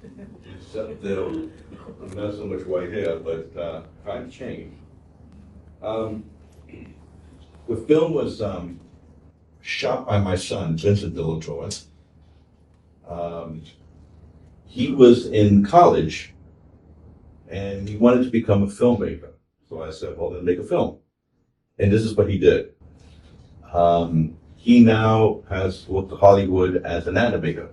Except not so much white hair, but trying to change. The film was shot by my son, Vincent de la Torres. He was in college and he wanted to become a filmmaker. So I said, well, then make a film. And this is what he did. He now has worked to Hollywood as an animator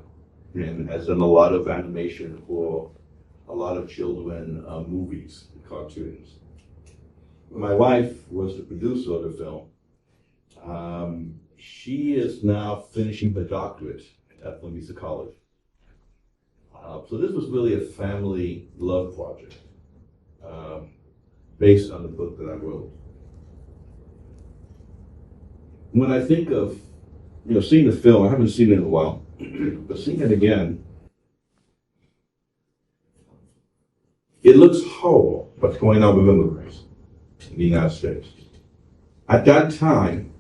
and has done a lot of animation for a lot of children movies and cartoons. My wife was the producer of the film. She is now finishing her doctorate at Columbia College. So this was really a family love project based on the book that I wrote. When I think of, seeing the film, I haven't seen it in a while, but seeing it again, it looks horrible what's going on with immigrants in the United States. At that time,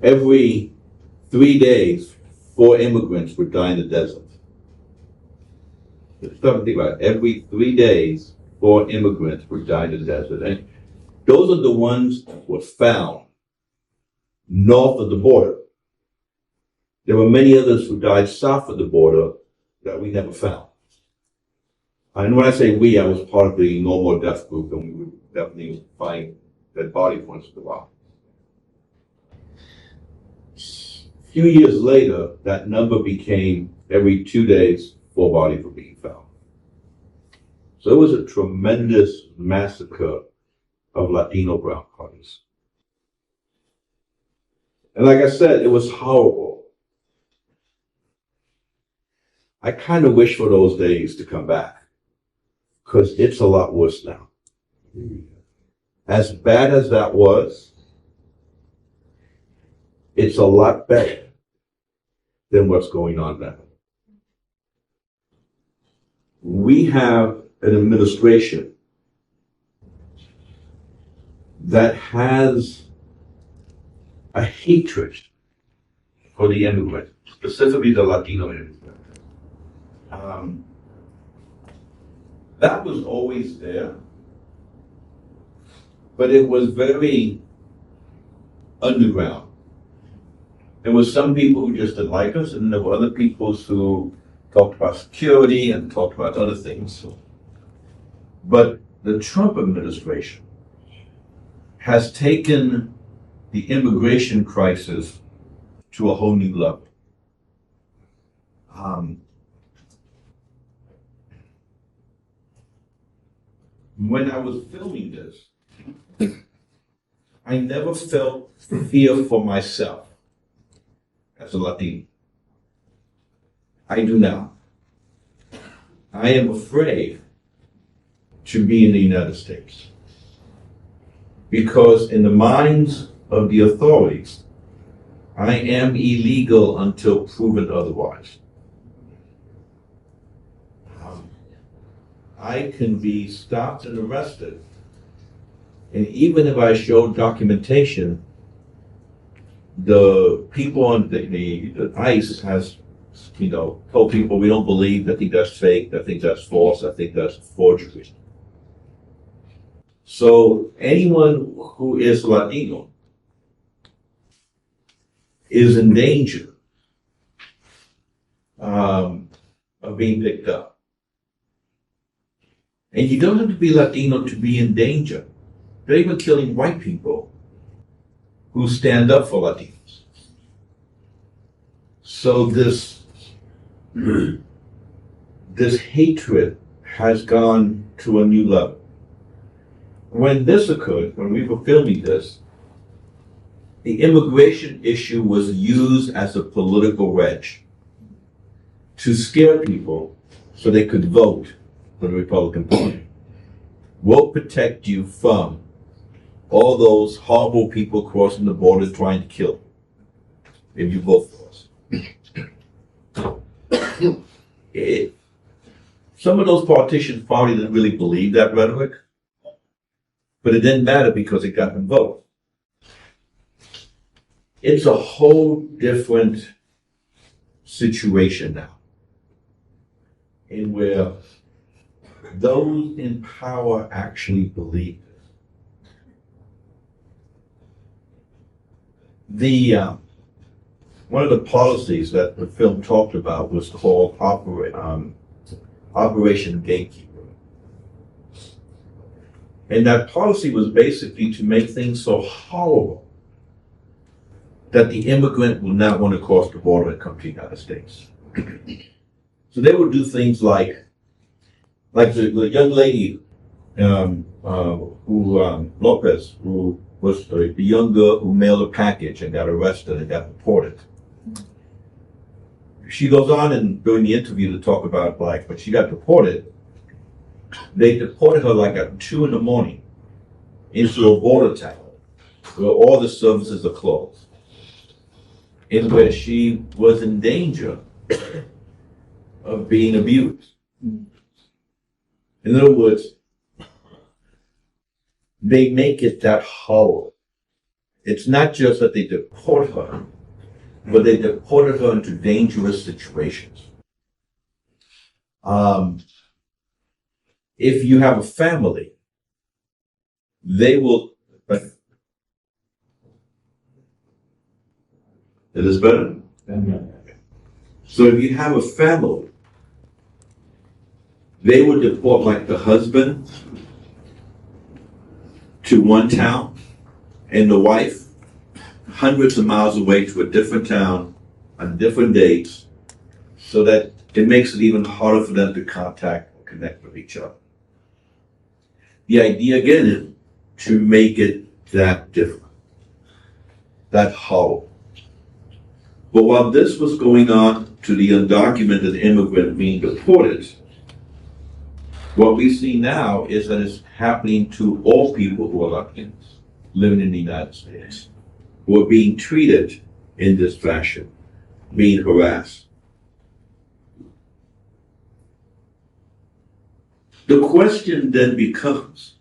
every 3 days, 4 immigrants would die in the desert. Stop and think about it. Every 3 days, 4 immigrants would die in the desert. And those are the ones that were found north of the border. There were many others who died south of the border that we never found. And when I say we, I was part of the No More Death group, and we would definitely find dead body once in a while. A few years later, that number became every 2 days, 4 bodies were being found. So it was a tremendous massacre of Latino brown bodies. And like I said, it was horrible. I kind of wish for those days to come back, because it's a lot worse now. As bad as that was, it's a lot better than what's going on now. We have an administration that has a hatred for the immigrant, specifically the Latino immigrant. That was always there, but it was very underground. There were some people who just didn't like us, and there were other people who talked about security and talked about other things. But the Trump administration has taken the immigration crisis to a whole new level. When I was filming this, I never felt fear for myself as a Latino. I do now. I am afraid to be in the United States, because in the minds of the authorities, I am illegal until proven otherwise. I can be stopped and arrested, and even if I show documentation, the people on the ICE has, told people, we don't believe, I think that's fake, I think that's false, I think that's forgery. So anyone who is Latino is in danger of being picked up. And you don't have to be Latino to be in danger. They're even killing white people who stand up for Latinos. So this hatred has gone to a new level. When this occurred, when we were filming this, the immigration issue was used as a political wedge to scare people so they could vote for the Republican Party. We'll protect you from all those horrible people crossing the border trying to kill you if you vote for us. Some of those politicians probably didn't really believe that rhetoric, but it didn't matter because it got them votes. It's a whole different situation now. in where those in power actually believe it. One of the policies that the film talked about was called Operation Gatekeeper. And that policy was basically to make things so horrible that the immigrant will not want to cross the border and come to the United States. So they would do things like the young lady, Lopez, who was the young girl who mailed a package and got arrested and got deported. She goes on and during the interview to talk about like when she got deported, they deported her like at 2 a.m. into a border town where all the services are closed, in where she was in danger of being abused. In other words, they make it that horrible. It's not just that they deport her, but they deported her into dangerous situations. If you have a family, they will. It is better. So if you have a family, they would deport like the husband to one town and the wife hundreds of miles away to a different town on different dates, so that it makes it even harder for them to contact or connect with each other. The idea again is to make it that different, that hollow. But while this was going on to the undocumented immigrant being deported, what we see now is that it's happening to all people who are Latinx living in the United States, who are being treated in this fashion, being harassed. The question then becomes,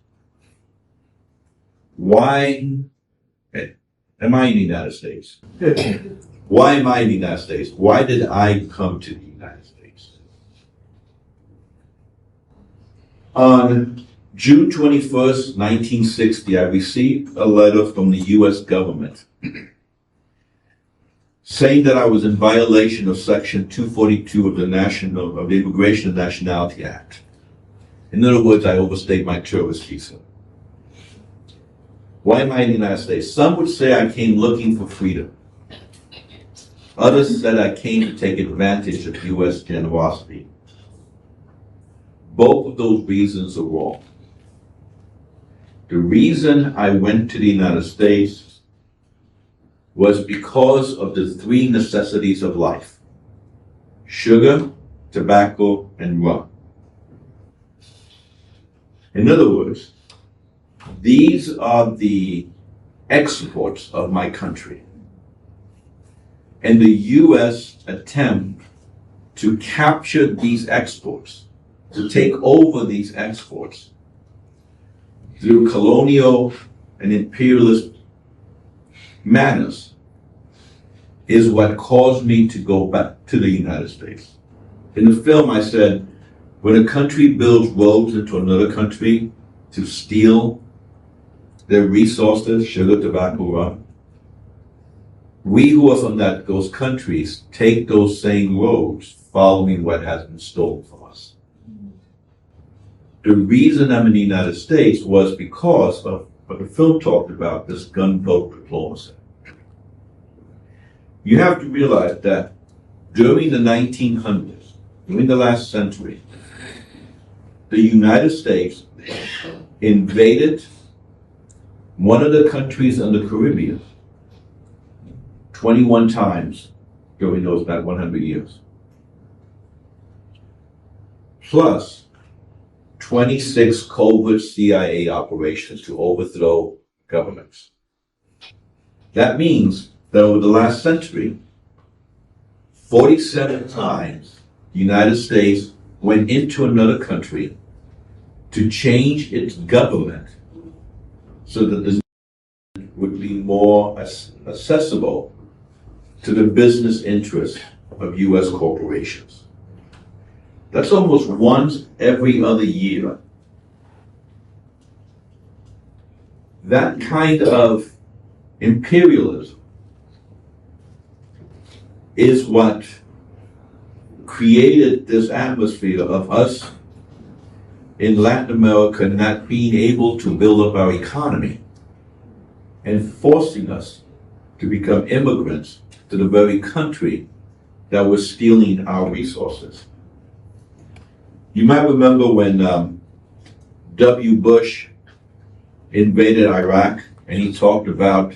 why am I in the United States? Why am I in the United States? Why did I come to the United States? On June 21st, 1960, I received a letter from the U.S. government saying that I was in violation of Section 242 of the Immigration and Nationality Act. In other words, I overstayed my tourist visa. Why am I in the United States? Some would say I came looking for freedom. Others said I came to take advantage of U.S. generosity. Both of those reasons are wrong. The reason I went to the United States was because of the three necessities of life: sugar, tobacco, and rum. In other words, these are the exports of my country. And the U.S. attempt to capture these exports, to take over these exports through colonial and imperialist manners, is what caused me to go back to the United States. In the film, I said, when a country builds roads into another country to steal their resources, sugar, tobacco, rum, we who are from those countries take those same roads following what has been stolen from us. The reason I'm in the United States was because of what the film talked about, this gunboat diplomacy. You have to realize that during the 1900s, during the last century, the United States invaded one of the countries in the Caribbean 21 times during that 100 years. Plus 26 covert CIA operations to overthrow governments. That means that over the last century, 47 times the United States went into another country to change its government so that the would be more accessible to the business interests of U.S. corporations. That's almost once every other year. That kind of imperialism is what created this atmosphere of us in Latin America not being able to build up our economy and forcing us to become immigrants to the very country that was stealing our resources. You might remember when W. Bush invaded Iraq and he talked about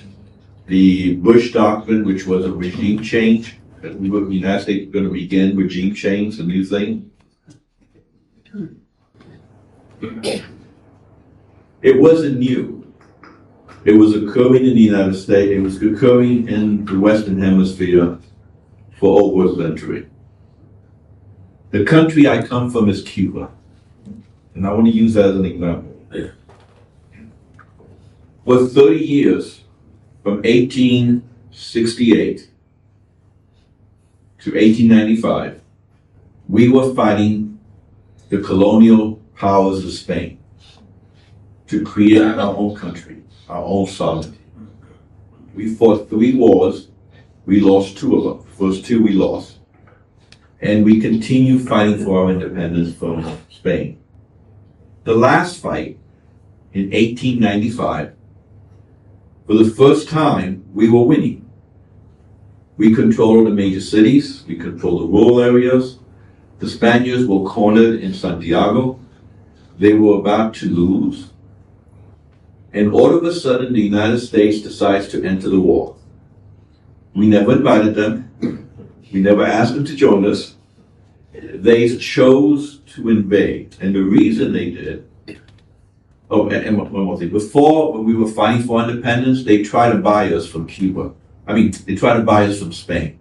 the Bush doctrine, which was a regime change, that the United States were going to begin regime change, a new thing. It wasn't new. It was occurring in the United States. It was occurring in the Western Hemisphere for over a century. The country I come from is Cuba, and I want to use that as an example. For 30 years, from 1868 to 1895, we were fighting the colonial powers of Spain to create our own country, our own sovereignty. We fought 3 wars. We lost 2 of them. The first 2 we lost. And we continue fighting for our independence from Spain. The last fight, in 1895, for the first time, we were winning. We controlled the major cities. We controlled the rural areas. The Spaniards were cornered in Santiago. They were about to lose. And all of a sudden, the United States decides to enter the war. We never invited them. We never asked them to join us. They chose to invade. And the reason they did, and one more thing. Before, when we were fighting for independence, they tried to buy us from Cuba. They tried to buy us from Spain,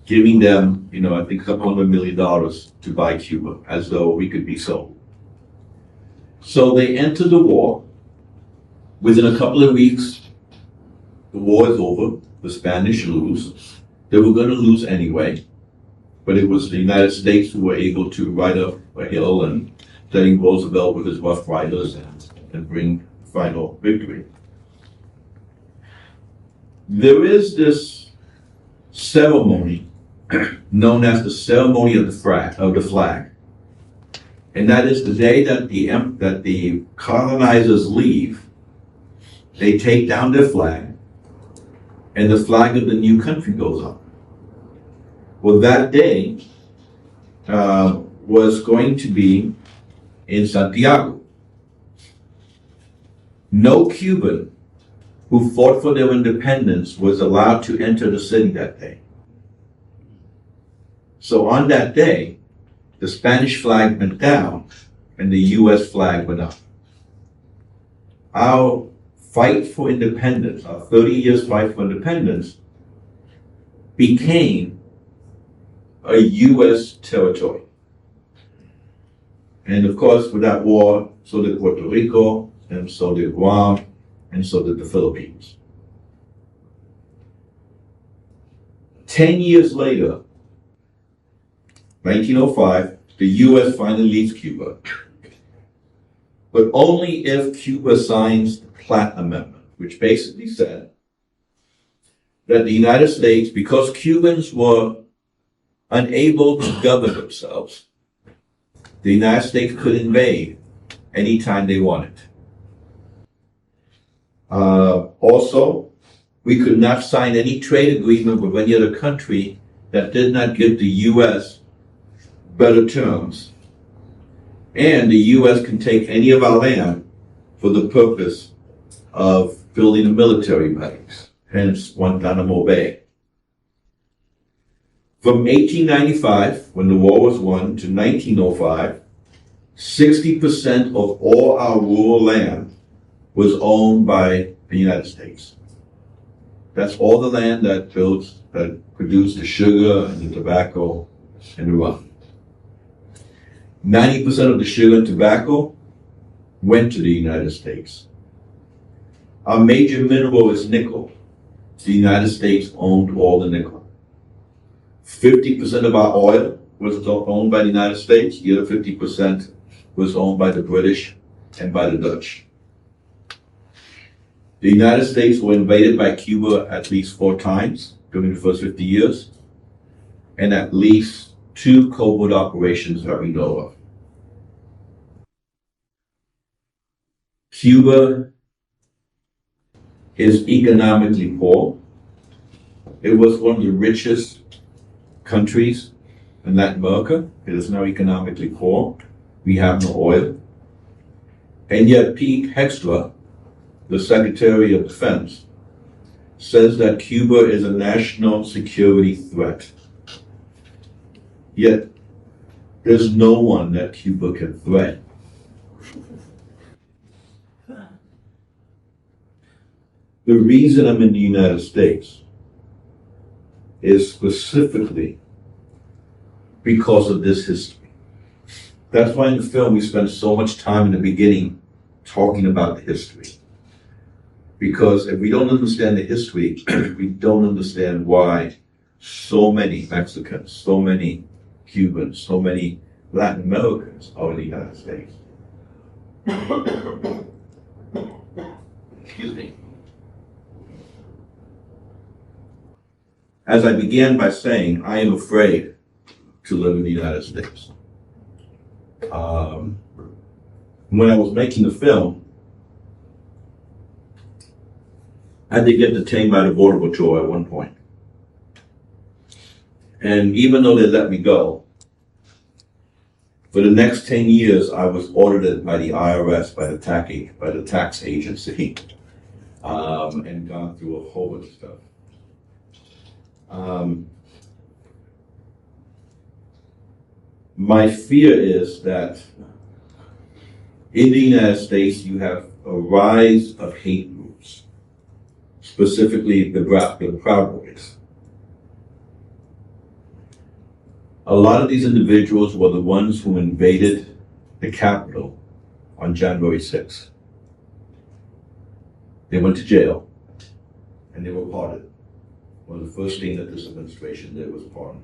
giving them, I think $200 million to buy Cuba, as though we could be sold. So they entered the war. Within a couple of weeks, the war is over. The Spanish lose. They were going to lose anyway, but it was the United States who were able to ride up a hill and letting Roosevelt with his Rough Riders and bring final victory. There is this ceremony known as the ceremony of the flag, and that is the day that the colonizers leave. They take down their flag, and the flag of the new country goes up. Well, that day was going to be in Santiago. No Cuban who fought for their independence was allowed to enter the city that day. So on that day, the Spanish flag went down and the US flag went up. Our fight for independence, our 30 years fight for independence, became a US territory. And of course, with that war, so did Puerto Rico, and so did Guam, and so did the Philippines. 10 years later, 1905, the US finally leaves Cuba, but only if Cuba signs the Platt Amendment, which basically said that the United States, because Cubans were unable to govern themselves, the United States could invade anytime they wanted. Also, we could not sign any trade agreement with any other country that did not give the U.S. better terms. And the U.S. can take any of our land for the purpose of building a military base, hence Guantanamo Bay. From 1895, when the war was won, to 1905, 60% of all our rural land was owned by the United States. That's all the land that produced the sugar and the tobacco and the rum. 90% of the sugar and tobacco went to the United States. Our major mineral is nickel. The United States owned all the nickel. 50% of our oil was owned by the United States. The other 50% was owned by the British and by the Dutch. The United States were invaded by Cuba at least 4 times during the first 50 years, and at least 2 covert operations that we know of. Cuba is economically poor. It was one of the richest countries in Latin America. It is now economically poor. We have no oil. And yet Pete Hegstra, the Secretary of Defense, says that Cuba is a national security threat. Yet there's no one that Cuba can threaten. The reason I'm in the United States is specifically because of this history. That's why in the film we spend so much time in the beginning talking about the history. Because if we don't understand the history, we don't understand why so many Mexicans, so many Cubans, so many Latin Americans are in the United States. Excuse me. As I began by saying, I am afraid to live in the United States. When I was making the film, I did get detained by the Border Patrol at one point. And even though they let me go, for the next 10 years, I was audited by the IRS, by the tax agency, and gone through a whole bunch of stuff. My fear is that in the United States, you have a rise of hate groups, specifically the Proud Boys. A lot of these individuals were the ones who invaded the Capitol on January 6th. They went to jail, and they were pardoned. One of the first things that this administration did was pardon.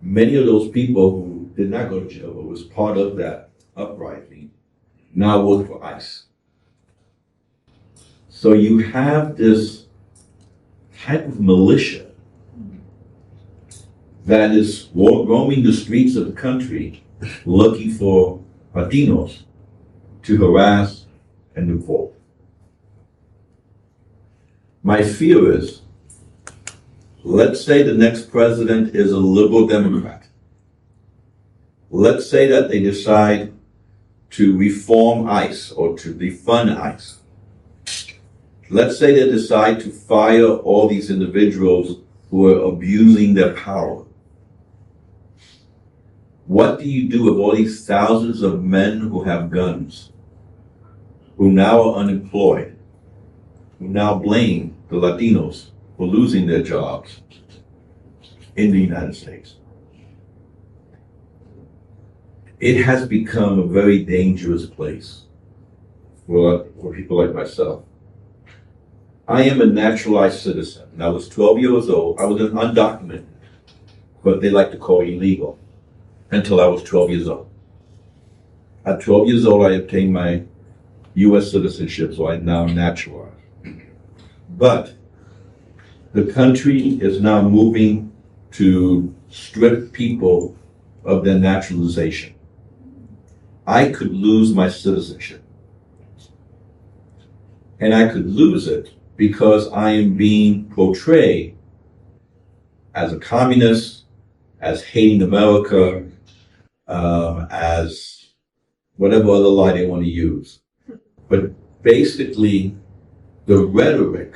Many of those people who did not go to jail but was part of that uprising now work for ICE. So you have this type of militia that is roaming the streets of the country looking for Latinos to harass and revolt. My fear is, let's say the next president is a liberal Democrat. Let's say that they decide to reform ICE or to defund ICE. Let's say they decide to fire all these individuals who are abusing their power. What do you do with all these thousands of men who have guns, who now are unemployed, who now blame the Latinos for losing their jobs in the United States? It has become a very dangerous place for people like myself. I am a naturalized citizen, and I was 12 years old. I was an undocumented, but they like to call illegal, until I was 12 years old. At 12 years old, I obtained my U.S. citizenship, so I'm now naturalized. But the country is now moving to strip people of their naturalization. I could lose my citizenship. And I could lose it because I am being portrayed as a communist, as hating America, as whatever other lie they want to use. But basically, the rhetoric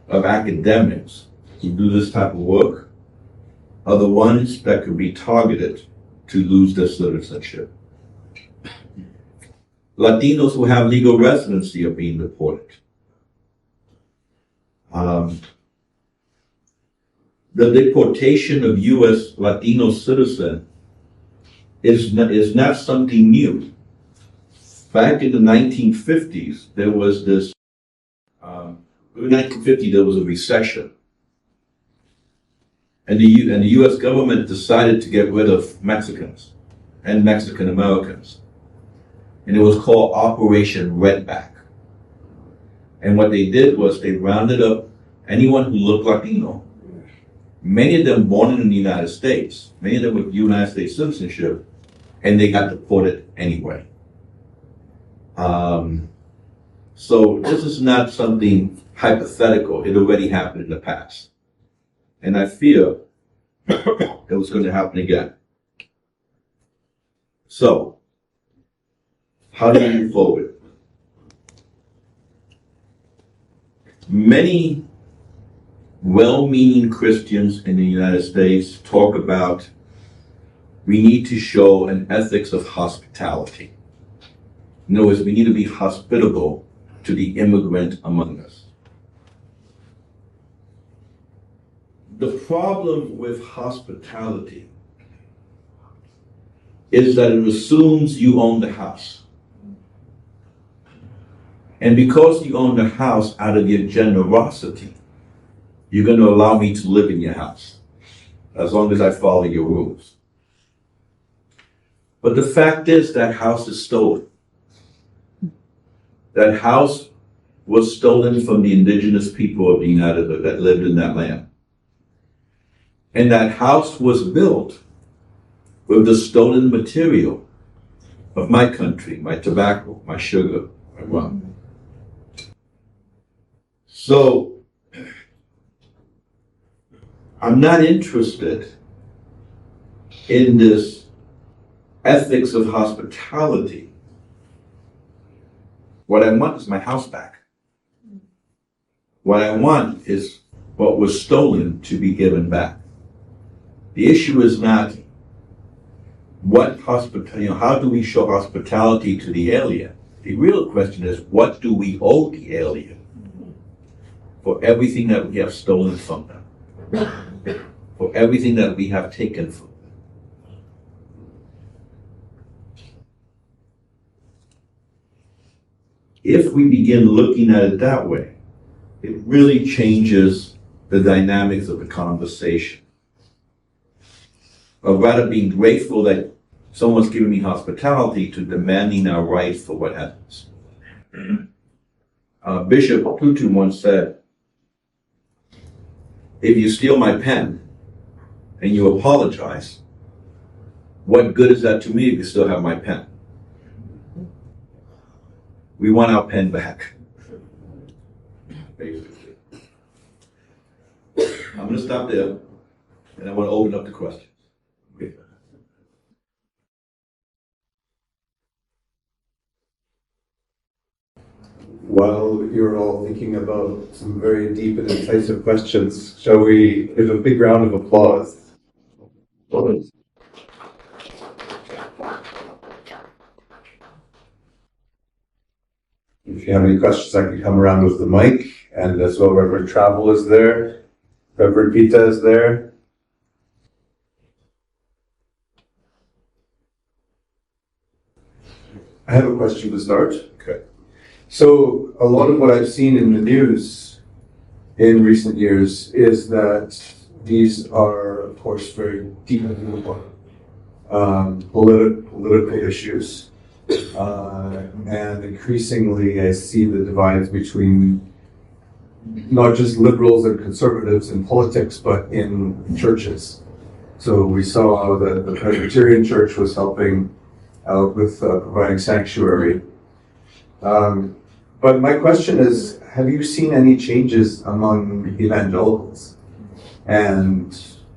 of academics who do this type of work are the ones that could be targeted to lose their citizenship. Latinos who have legal residency are being deported. The deportation of U.S. Latino citizens is not something new. Back in the 1950s, there was this, in 1950 there was a recession. And the U.S. government decided to get rid of Mexicans and Mexican Americans. And it was called Operation Redback. And what they did was they rounded up anyone who looked Latino, many of them born in the United States, many of them with United States citizenship, and they got deported anyway. So this is not something hypothetical. It already happened in the past. And I fear it was going to happen again. So, how do we move forward? Many well-meaning Christians in the United States talk about we need to show an ethics of hospitality. In other words, we need to be hospitable to the immigrant among us. The problem with hospitality is that it assumes you own the house. And because you own the house, out of your generosity, you're going to allow me to live in your house, as long as I follow your rules. But the fact is that house is stolen. That house was stolen from the indigenous people of the United States that lived in that land. And that house was built with the stolen material of my country, my tobacco, my sugar, my rum. So, I'm not interested in this ethics of hospitality. What I want is my house back. What I want is what was stolen to be given back. The issue is not what how do we show hospitality to the alien? The real question is, what do we owe the alien for everything that we have stolen from them? For everything that we have taken from them? If we begin looking at it that way, it really changes the dynamics of the conversation. Of rather being grateful that someone's giving me hospitality to demanding our rights for what happens. Bishop Tutu once said, if you steal my pen and you apologize, what good is that to me if you still have my pen? We want our pen back. Basically. I'm going to stop there, and I want to open up the questions. While you're all thinking about some very deep and incisive questions, shall we give a big round of applause? If you have any questions, I can come around with the mic, and as well, Reverend Travel is there, Reverend Pita is there. I have a question to start. Okay. So a lot of what I've seen in the news in recent years is that these are, of course, very deep political issues. And increasingly I see the divides between not just liberals and conservatives in politics, but in churches. So we saw that the Presbyterian Church was helping out with providing sanctuary. But my question is, have you seen any changes among evangelicals and,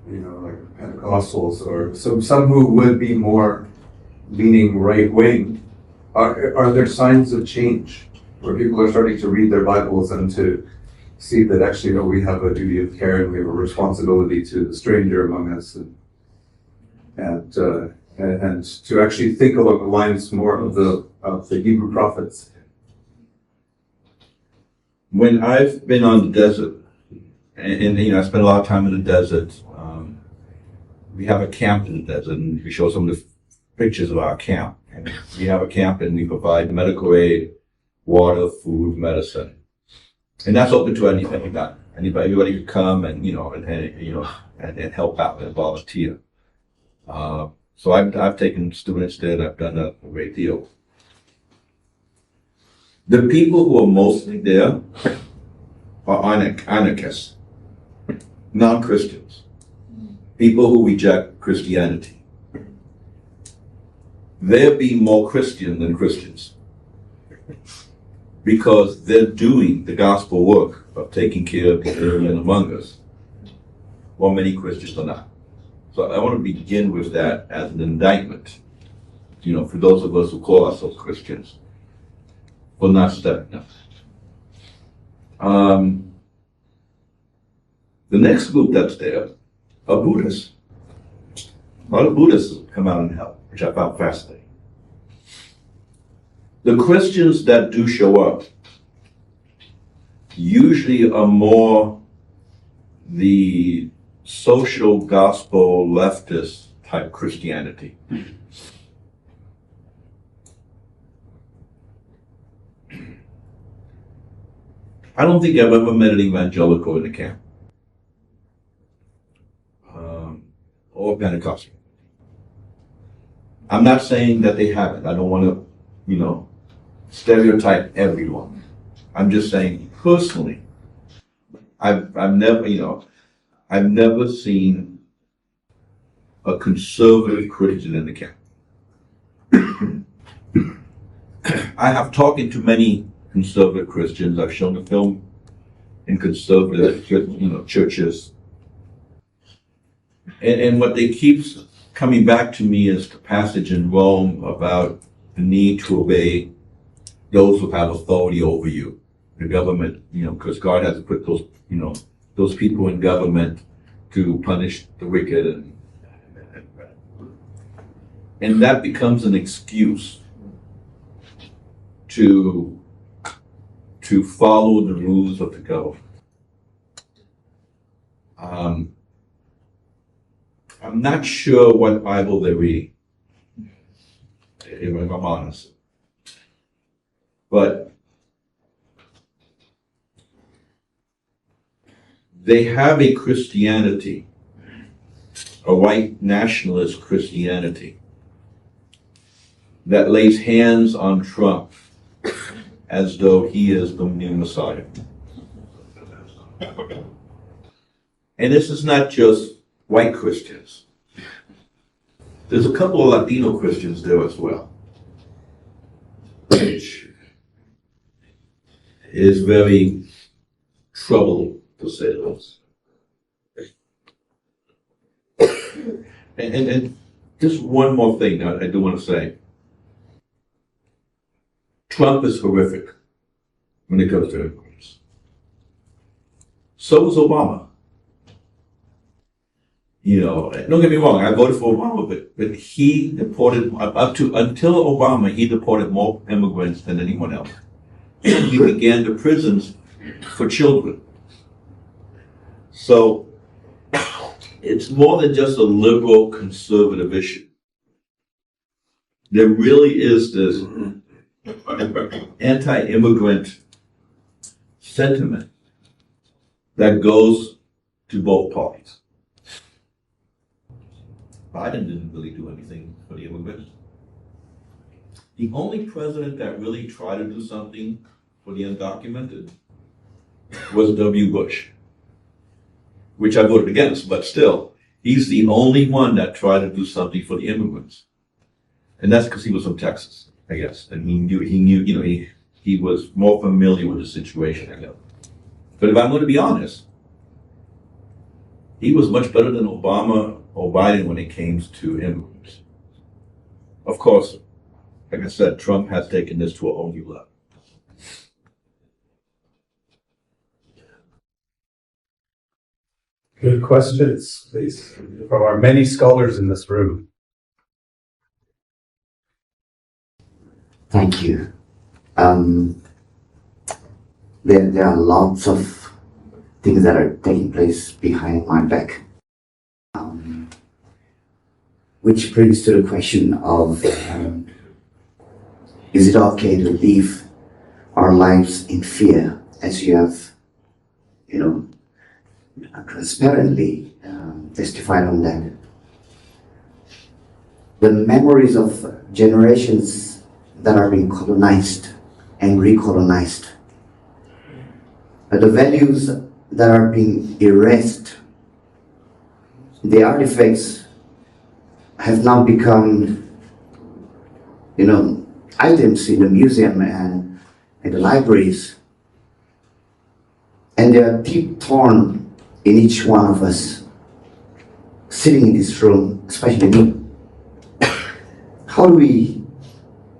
like Pentecostals or some who would be more leaning right wing? Are there signs of change where people are starting to read their Bibles and to see that actually, we have a duty of care and we have a responsibility to the stranger among us, and to actually think along the lines more of the Hebrew prophets? When I've been on the desert, and I spent a lot of time in the desert, we have a camp in the desert, and we show some of the pictures of our camp. And we have a camp and we provide medical aid, water, food, medicine. And that's open to anybody. Everybody could come and, and help out and volunteer. So I've taken students there, and I've done that a great deal. The people who are mostly there are anarchists, non-Christians, people who reject Christianity. They're being more Christian than Christians because they're doing the gospel work of taking care of the alien among us, while many Christians are not. So I want to begin with that as an indictment, for those of us who call ourselves Christians, for not stepping up. The next group that's there are Buddhists. A lot of Buddhists come out and help, which I found fascinating. The Christians that do show up usually are more the social gospel leftist type Christianity. I don't think I've ever met an evangelical in the camp or Pentecostal. I'm not saying that they haven't. I don't want to, stereotype everyone. I'm just saying personally, I've never seen a conservative Christian in the camp. I have talked to many conservative Christians. I've shown the film in conservative, churches. And what they keep coming back to me is the passage in Rome about the need to obey those who have authority over you, the government, because God has put those people in government to punish the wicked, and that becomes an excuse to follow the rules of the government. I'm not sure what Bible they're reading, if I'm honest. But they have a Christianity, a white nationalist Christianity, that lays hands on Trump as though he is the new Messiah. And this is not just white Christians. There's a couple of Latino Christians there as well, which is very troubling, to say the least. And just one more thing I do want to say. Trump is horrific when it comes to immigrants. So is Obama. Don't get me wrong, I voted for Obama, but he deported until Obama, he deported more immigrants than anyone else. He began the prisons for children. So it's more than just a liberal conservative issue. There really is this anti-immigrant sentiment that goes to both parties. Biden didn't really do anything for the immigrants. The only president that really tried to do something for the undocumented was W. Bush, which I voted against, but still, he's the only one that tried to do something for the immigrants. And that's because he was from Texas, I guess, and he was more familiar with the situation, I guess. But if I'm going to be honest, he was much better than Obama or Biden when it came to immigrants. Of course, like I said, Trump has taken this to a whole new level. Good questions, please, from our many scholars in this room. Thank you. There are lots of things that are taking place behind my back, which brings to the question of, is it okay to live our lives in fear, as you have, transparently testified on that. The memories of generations that are being colonized and recolonized, the values that are being erased, the artifacts have now become, items in the museum and in the libraries, and they are deep torn in each one of us sitting in this room, especially me. How do we,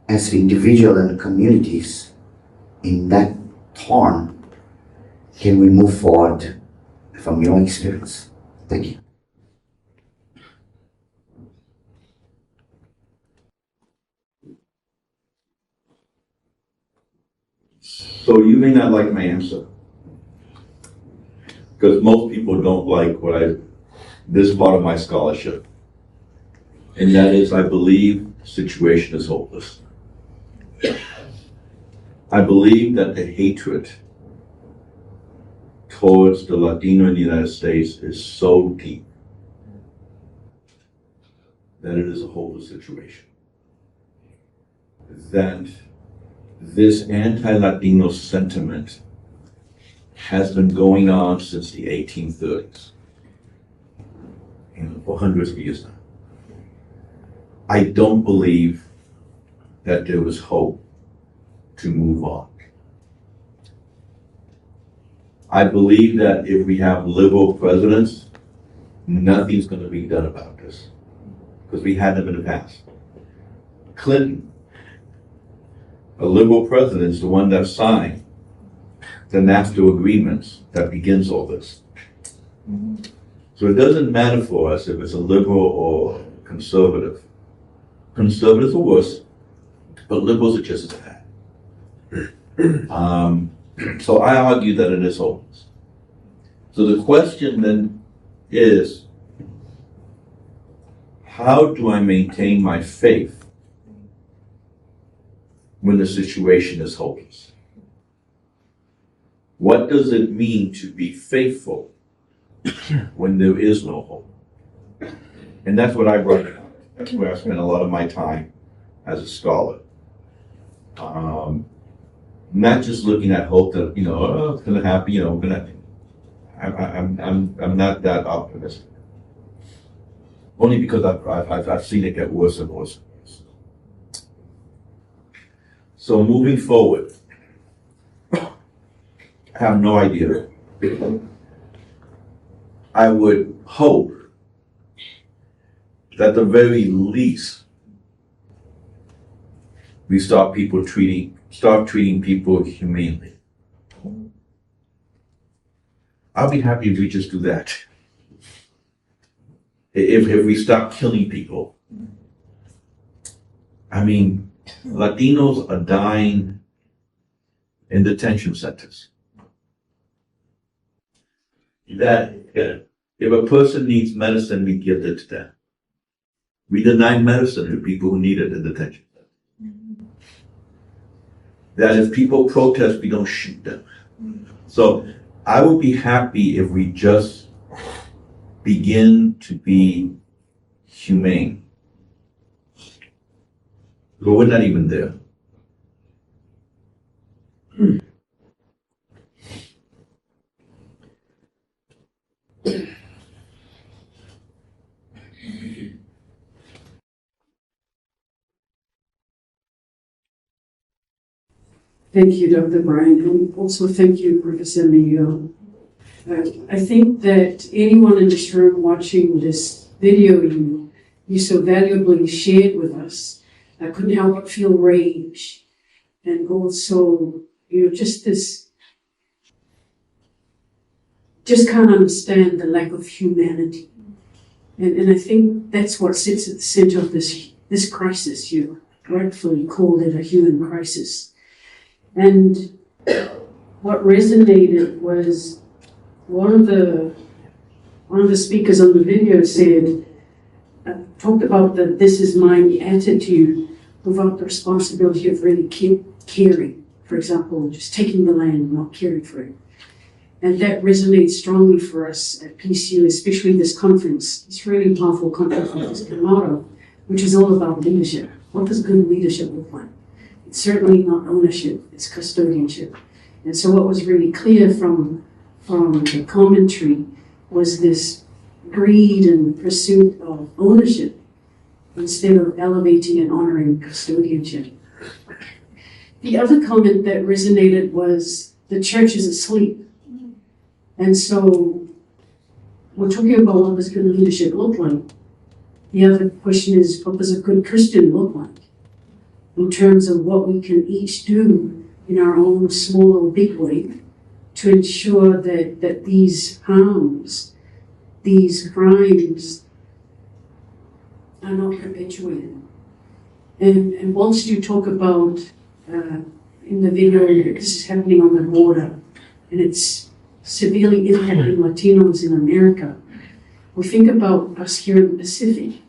as individuals and communities in that torn, can we move forward from your experience? Thank you. So you may not like my answer, because most people don't like this part of my scholarship. And that is, I believe the situation is hopeless. I believe that the hatred towards the Latino in the United States is so deep that it is a hopeless situation. That this anti-Latino sentiment has been going on since the 1830s, for hundreds of years now. I don't believe that there was hope to move on. I believe that if we have liberal presidents, nothing's going to be done about this, because we had them in the past. Clinton, a liberal president, is the one that signed the NAFTA agreements that begins all this. So it doesn't matter for us if it's a liberal or conservative. Conservatives are worse, but liberals are just as bad. So I argue that it is hopeless. So the question then is, how do I maintain my faith when the situation is hopeless? What does it mean to be faithful when there is no hope? And that's what I brought up. That's where I spent a lot of my time as a scholar. Not just looking at hope that, it's gonna happen, I'm not that optimistic. Only because I've seen it get worse and worse and worse. So moving forward, I have no idea. I would hope that at the very least, we start treating people humanely. I'll be happy if we just do that. If we stop killing people. I mean, Latinos are dying in detention centers. That if a person needs medicine, we give it to them. We deny medicine to people who need it in detention centers. That if people protest, we don't shoot them. So I would be happy if we just begin to be humane. But we're not even there. Thank you, Dr. Brian, and also thank you, Professor Miguel. I think that anyone in this room watching this video you so valuably shared with us, I couldn't help but feel rage, and also, just can't understand the lack of humanity. And I think that's what sits at the center of this crisis. You rightfully called it a human crisis. And what resonated was one of the speakers on the video said, talked about the "this is mine" attitude without the responsibility of really caring. For example, just taking the land and not caring for it. And that resonates strongly for us at PCU, especially this conference, this really powerful conference that has come out of, which is all about leadership. What does good leadership look like? It's certainly not ownership, it's custodianship. And so what was really clear from the commentary was this greed and pursuit of ownership instead of elevating and honoring custodianship. The other comment that resonated was the church is asleep. And so we're talking about what does good leadership look like. The other question is, what does a good Christian look like? In terms of what we can each do in our own small or big way to ensure that these harms, these crimes are not perpetuated. And whilst you talk about, in the video, this is happening on the border, and it's severely impacting Latinos in America, we think about us here in the Pacific,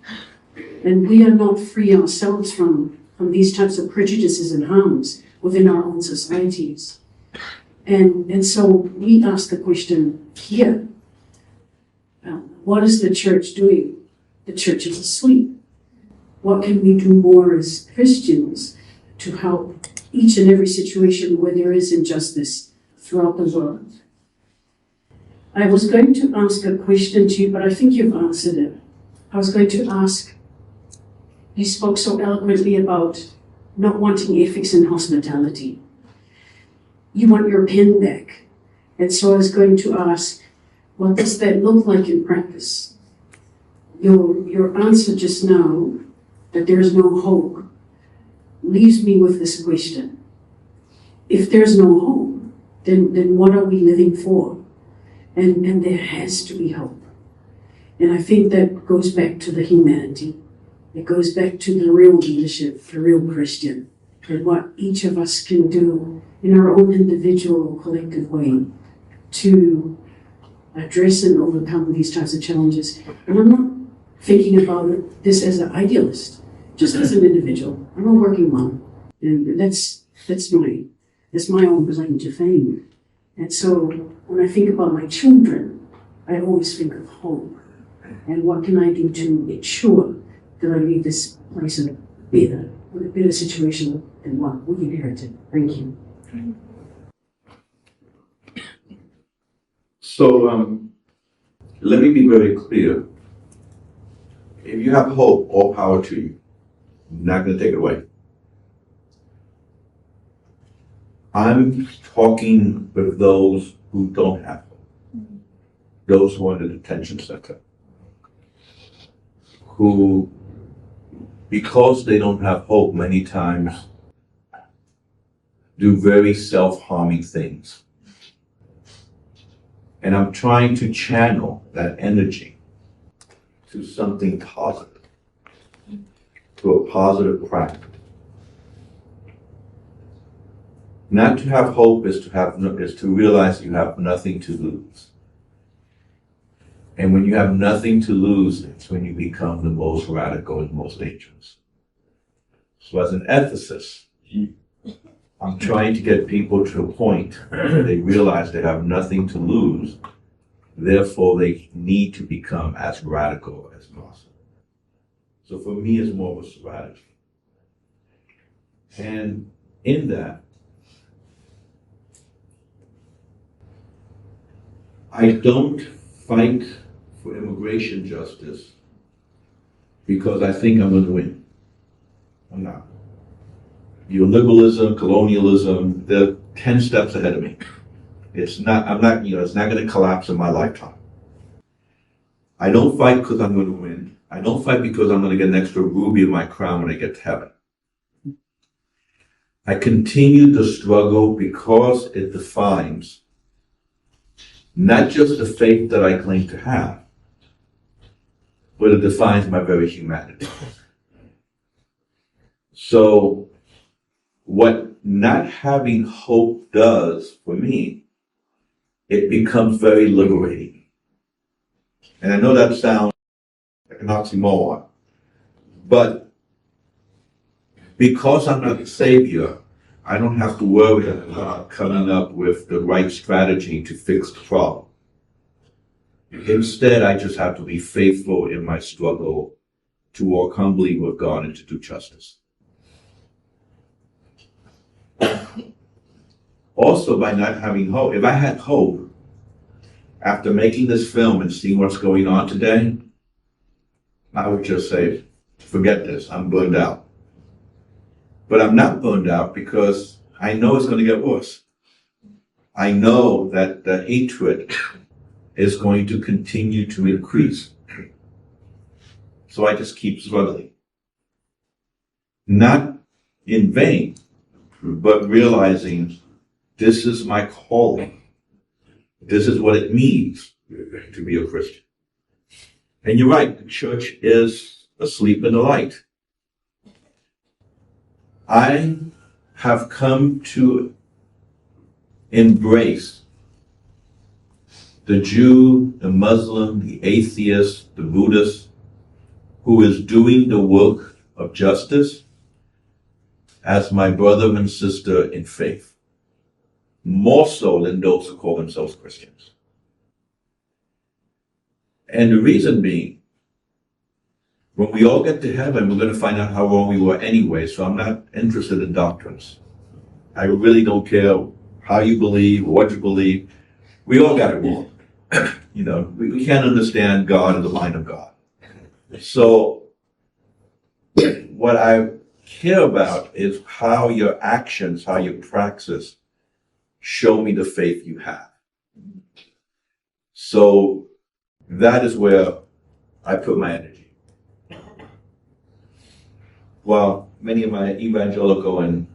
and we are not free ourselves from these types of prejudices and harms within our own societies. And so we ask the question here, what is the church doing? The church is asleep. What can we do more as Christians to help each and every situation where there is injustice throughout the world? I was going to ask a question to you, but I think you've answered it. I was going to ask, you spoke so eloquently about not wanting ethics in hospitality. You want your pen back. And so I was going to ask, what does that look like in practice? Your answer just now, that there's no hope, leaves me with this question. If there's no hope, then what are we living for? And there has to be hope. And I think that goes back to the humanity. It goes back to the real leadership, the real Christian, and what each of us can do in our own individual, collective way to address and overcome these types of challenges. And I'm not thinking about this as an idealist, just as an individual. I'm a working mom, and that's my own claim to fame. And so when I think about my children, I always think of hope. And what can I do to ensure that I leave this place in a better situation than what we inherited? Thank you. So let me be very clear. If you have hope, all power to you. I'm not going to take it away. I'm talking with those who don't have hope. Those who are in the detention center. Who, because they don't have hope, many times do very self-harming things. And I'm trying to channel that energy to something positive, to a positive practice. Not to have hope is to realize you have nothing to lose. And when you have nothing to lose, it's when you become the most radical and most dangerous. So as an ethicist, I'm trying to get people to a point where they realize they have nothing to lose, therefore they need to become as radical as possible. So for me, it's more of a strategy. And in that, I don't fight for immigration justice because I think I'm going to win. I'm not. Neoliberalism, colonialism, they're 10 steps ahead of me. It's not going to collapse in my lifetime. I don't fight because I'm going to win. I don't fight because I'm going to get an extra ruby in my crown when I get to heaven. I continue the struggle because it defines not just the faith that I claim to have, but it defines my very humanity. So what not having hope does for me, it becomes very liberating. And I know that sounds like an oxymoron, but because I'm not the savior, I don't have to worry about coming up with the right strategy to fix the problem. Instead, I just have to be faithful in my struggle to walk humbly with God and to do justice. Also, by not having hope, if I had hope after making this film and seeing what's going on today, I would just say, forget this, I'm burned out. But I'm not burned out because I know it's going to get worse. I know that the hatred is going to continue to increase. So I just keep struggling. Not in vain, but realizing this is my calling. This is what it means to be a Christian. And you're right, the church is asleep in the light. I have come to embrace the Jew, the Muslim, the atheist, the Buddhist, who is doing the work of justice as my brother and sister in faith, more so than those who call themselves Christians. And the reason being, when we all get to heaven, we're going to find out how wrong we were anyway, so I'm not interested in doctrines. I really don't care how you believe, what you believe. We all got it wrong. You know, we can't understand God and the mind of God. So what I care about is how your actions, how your praxis show me the faith you have. So that is where I put my energy. While many of my evangelical and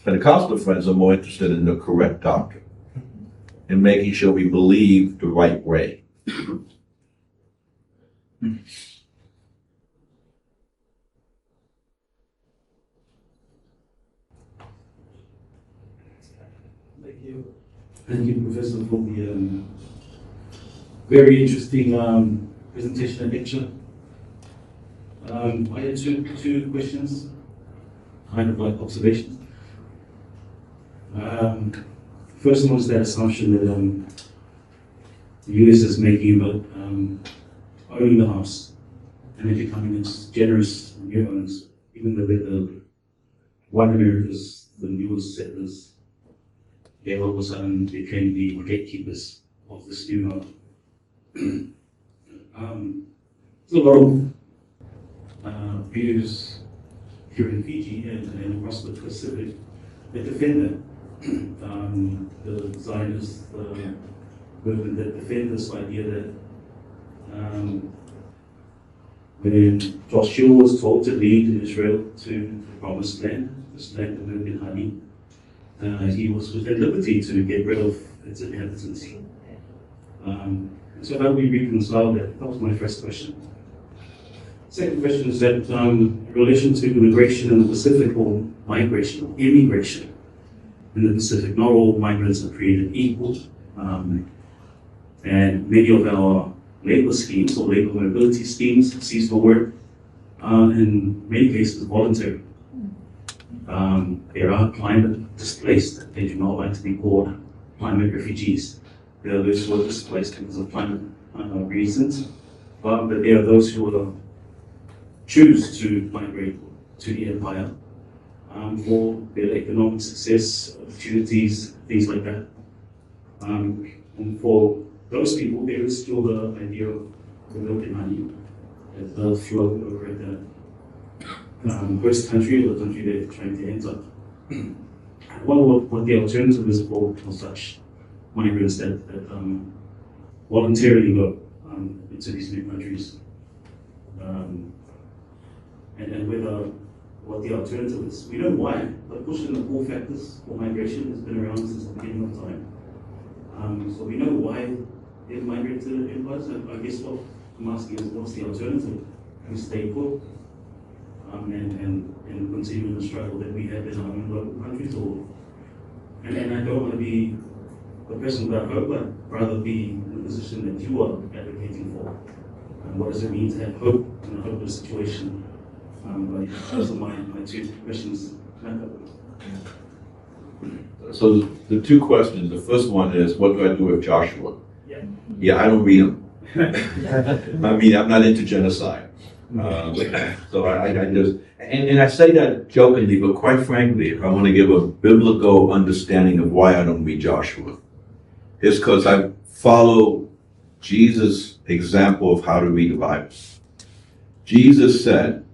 Pentecostal friends are more interested in the correct doctrine and making sure we believe the right way. Thank you, Professor, for the very interesting presentation and lecture. I had two questions, kind of like observations. First one is that assumption that the US is making about owning the house and then becoming its generous new owners, even though the white Americans, the newest settlers, they all of a sudden became the gatekeepers of this new home. There's a lot of views here in Fiji and across the Pacific that defend that. The Zionists, the movement that defend this idea that when Joshua was told to lead Israel to the promised land, this land of milk and honey, he was within liberty to get rid of its inhabitants. So how do we reconcile that? That was my first question. Second question is that in relation to immigration in the Pacific, or migration, or immigration in the Pacific, not all migrants are created equal. And many of our labor schemes or labor mobility schemes, seasonal work, in many cases voluntary. There are climate displaced. They do not like to be called climate refugees. There are those who are displaced because of climate reasons, but there are those who choose to migrate to the empire for their economic success, opportunities, things like that. And for those people, there is still the idea of the milk and honey that does flow over at the host country or the country they're trying to enter. What the alternative is for such migrants that voluntarily go into these new countries, and whether what the alternative is. We know why, but push and the pull factors for migration has been around since the beginning of time. So we know why they migrate to empires, and I guess what I'm asking is, what's the alternative? We stay put and continue the struggle that we have in our own local countries, and I don't want to be a person without hope, but rather be in the position that you are advocating for. And what does it mean to have hope in a hopeless situation? Those are my two questions. So the two questions, the first one is, what do I do with Joshua? Yeah. Yeah, I don't read him. I mean, I'm not into genocide. So I just, and I say that jokingly, but quite frankly, if I want to give a biblical understanding of why I don't read Joshua, it's because I follow Jesus' example of how to read the Bible. Jesus said,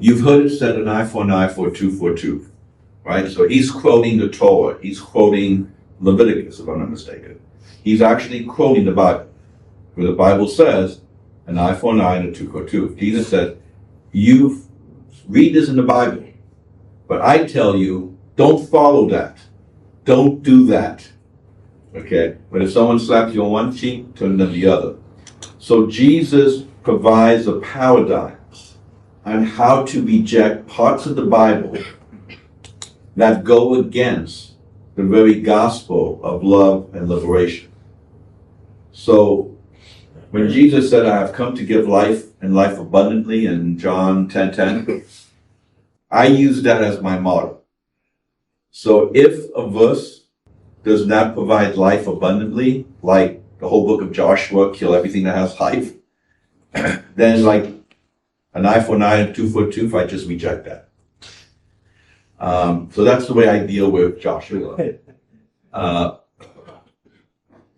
you've heard it said, an eye for an eye, for a tooth for a tooth, right? So he's quoting the Torah. He's quoting Leviticus, if I'm not mistaken. He's actually quoting the Bible, where the Bible says, an eye for an eye and a tooth for a tooth. Jesus said, you read this in the Bible, but I tell you, don't follow that. Don't do that. Okay? But if someone slaps you on one cheek, turn them the other. So Jesus provides a paradigm on how to reject parts of the Bible that go against the very gospel of love and liberation. So when Jesus said, I have come to give life and life abundantly in John 10:10, I use that as my motto. So if a verse does not provide life abundantly, like the whole book of Joshua, kill everything that has life, then like an eye for an eye and a tooth for a tooth, I just reject that. So that's the way I deal with Joshua.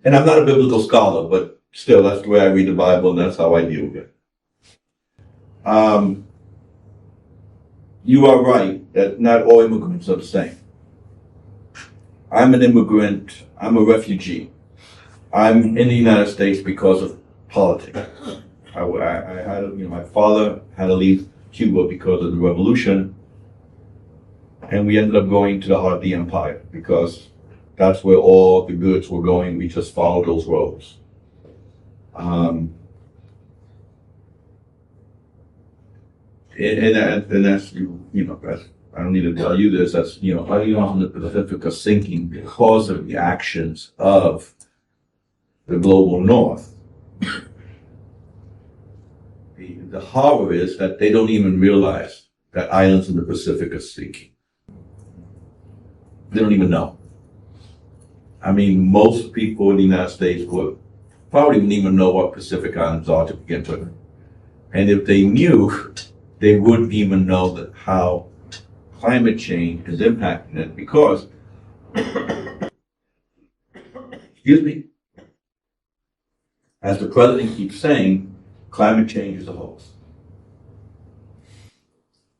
And I'm not a biblical scholar, but still, that's the way I read the Bible, and that's how I deal with it. You are right that not all immigrants are the same. I'm an immigrant. I'm a refugee. I'm in the United States because of politics. I had, my father had to leave Cuba because of the revolution, and we ended up going to the heart of the empire because that's where all the goods were going. We just followed those roads. And that's, that's, I don't need to tell you this, that's, on the Pasifika sinking because of the actions of the global north. The horror is that they don't even realize that islands in the Pacific are sinking. They don't even know. I mean, most people in the United States would probably wouldn't even know what Pacific Islands are to begin with. And if they knew, they wouldn't even know that how climate change is impacting it because, excuse me, as the president keeps saying, climate change is a hoax.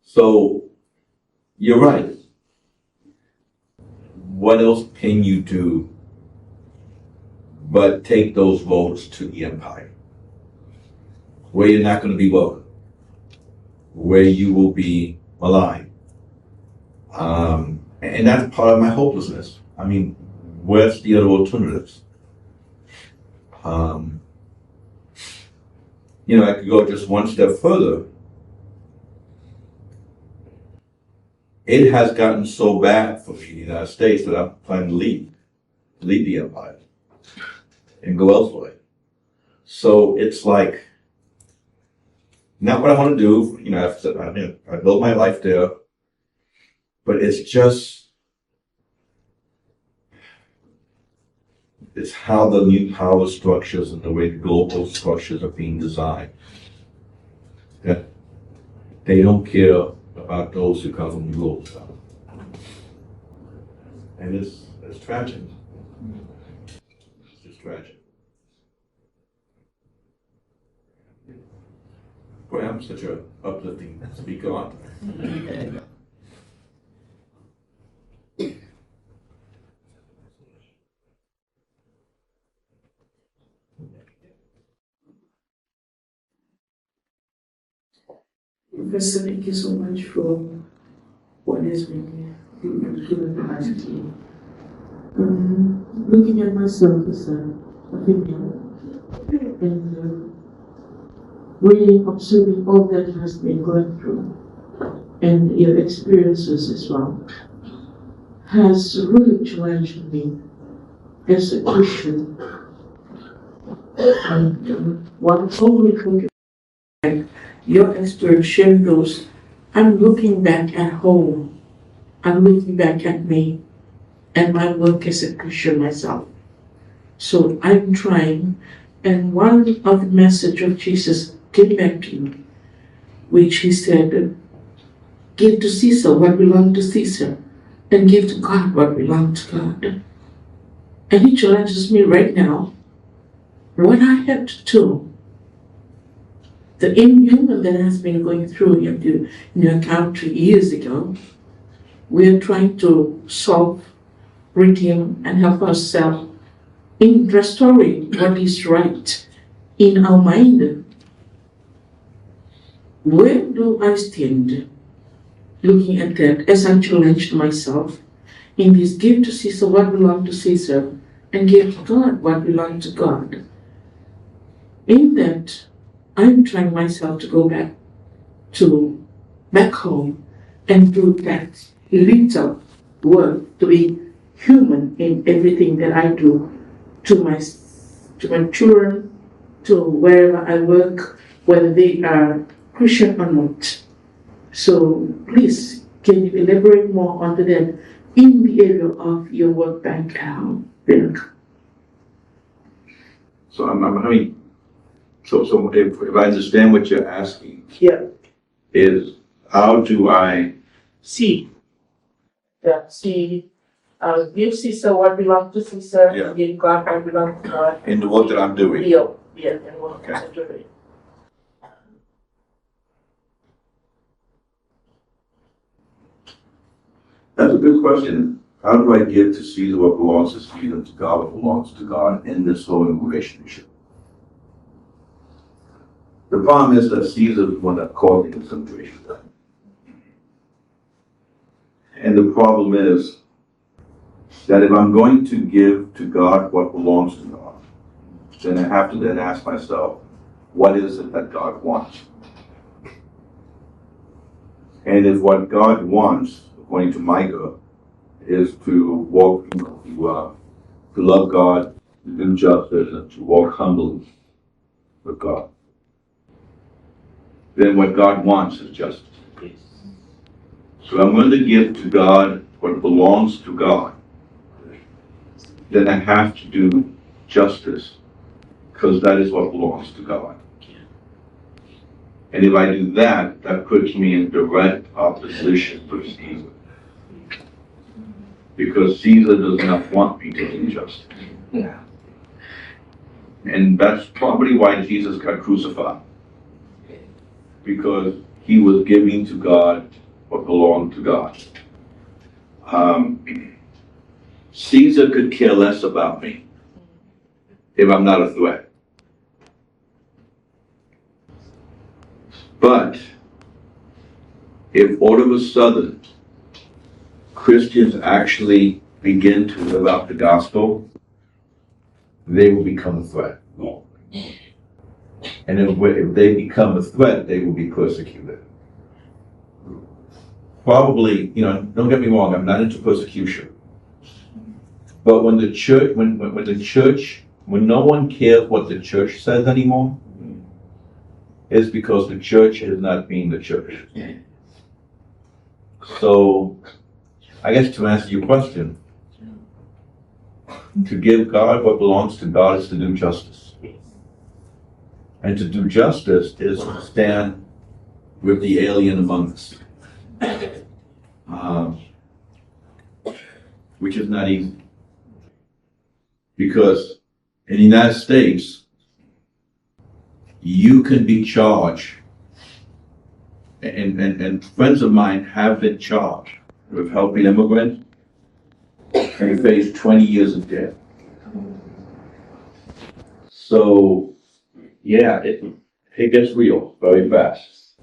So, you're right. What else can you do but take those votes to the empire, where you're not going to be welcome, where you will be maligned? And that's part of my hopelessness. I mean, where's the other alternatives? I could go just one step further. It has gotten so bad for me in the United States that I'm planning to leave the empire and go elsewhere. So it's like, not what I want to do. I've said, I built my life there, but it's just, it's how the new power structures and the way the global structures are being designed, that they don't care about those who come from the global south. And it's tragic. It's just tragic. Boy, I'm such a uplifting speaker, aren't I? Professor, thank you so much for what has been given tonight. Looking at myself as a female and really observing all that has been going through and your experiences as well has really challenged me as a Christian. And one only thing your experience shared those, I'm looking back at home. I'm looking back at me and my work as a Christian myself. So I'm trying, and one of the message of Jesus came back to me, which he said, give to Caesar what belongs to Caesar, and give to God what belongs to God. And he challenges me right now, what I have to do, the inhuman that has been going through in your country years ago, we are trying to solve, redeem, and help ourselves in restoring what is right in our mind. Where do I stand looking at that as I challenged myself in this give to Caesar what belongs to Caesar and give to God what belongs to God? In that, I'm trying myself to go back home and do that little work to be human in everything that I do to my children, to wherever I work, whether they are Christian or not. So please, can you elaborate more on that in the area of your work background? So I'm having, so if I understand what you're asking, Yeah. is how do I, See. Yeah, see, give Caesar what belongs to Caesar, Yeah. and give God what belongs to God. in the work that I'm doing? Yeah, and what Okay. I'm doing. That's a good question. How do I give to Caesar what belongs to Caesar, and to God what belongs to God in this whole relationship? The problem is that Caesar is the one that caused the situation. And the problem is that if I'm going to give to God what belongs to God, then I have to then ask myself, what is it that God wants? And if what God wants, according to Micah, is to walk, to love God, to do justice, and to walk humbly with God, then what God wants is justice. So I'm going to give to God what belongs to God. Then I have to do justice, because that is what belongs to God. And if I do that, that puts me in direct opposition to Caesar. Because Caesar does not want me to do justice. And that's probably why Jesus got crucified. Because he was giving to God what belonged to God. Caesar could care less about me if I'm not a threat. But if all of a sudden Christians actually begin to live out the gospel, they will become a threat. And if they become a threat, they will be persecuted. Probably, don't get me wrong, I'm not into persecution. But when the church, when no one cares what the church says anymore, it's because the church is not being the church. So, I guess to answer your question, to give God what belongs to God is to do justice. And to do justice is to stand with the alien among us. Which is not easy. Because in the United States, you can be charged, and friends of mine have been charged with helping immigrants and face 20 years in jail. So, yeah, it gets real very fast.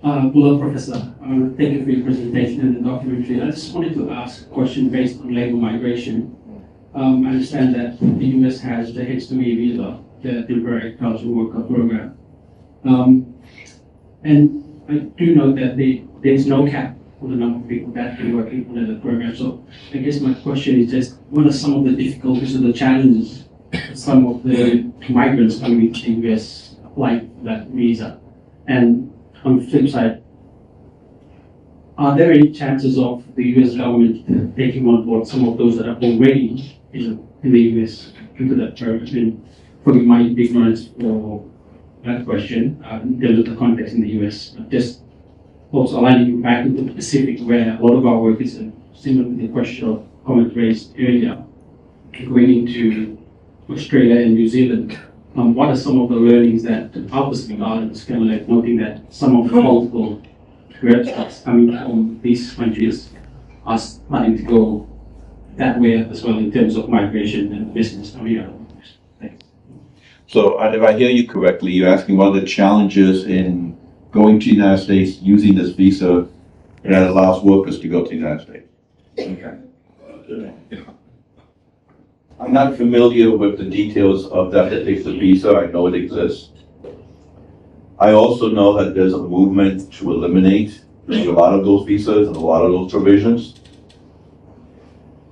Hello, Professor. Thank you for your presentation and the documentary. I just wanted to ask a question based on labor migration. I understand that the US has the H-2A visa, the temporary agricultural worker program. And I do know that there is no cap on the number of people that can work under the program. So I guess my question is just, what are some of the difficulties or the challenges some of the migrants coming into the US applying for that visa? And on the flip side, are there any chances of the US government taking on board some of those that are already in the US into that term? And forgive my ignorance for that question in terms of the context in the US, but just also aligning you back into the Pacific, where a lot of our work is similar to the question or comment raised earlier, going into Australia and New Zealand. What are some of the learnings that our Pacific Islands can learn, noting that some of the multiple graduates coming from these countries are starting to go that way as well in terms of migration and business coming out? Thanks. So if I hear you correctly, you're asking what are the challenges in going to the United States using this visa that allows workers to go to the United States. Okay. I'm not familiar with the details of that particular visa. I know it exists. I also know that there's a movement to eliminate a lot of those visas and a lot of those provisions.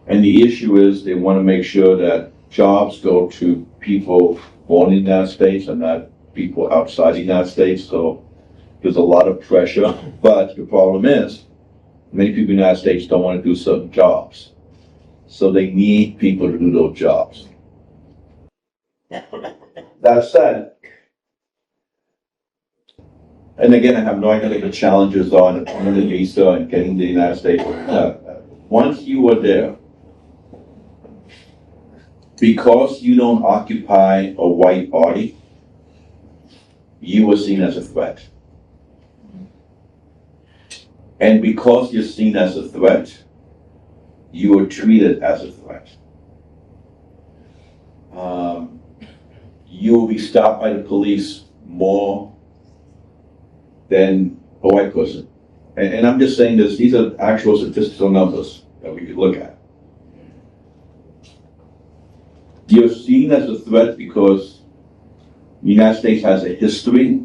And the issue is they want to make sure that jobs go to people born in the United States and not people outside the United States. So there's a lot of pressure. But the problem is, many people in the United States don't want to do certain jobs. So they need people to do those jobs. That said, and again, I have no idea what the challenges are in the visa and getting to the United States. Once you are there, because you don't occupy a white party, you are seen as a threat. And because you're seen as a threat, you are treated as a threat. You will be stopped by the police more than a white person. And I'm just saying this, these are actual statistical numbers that we could look at. You're seen as a threat because the United States has a history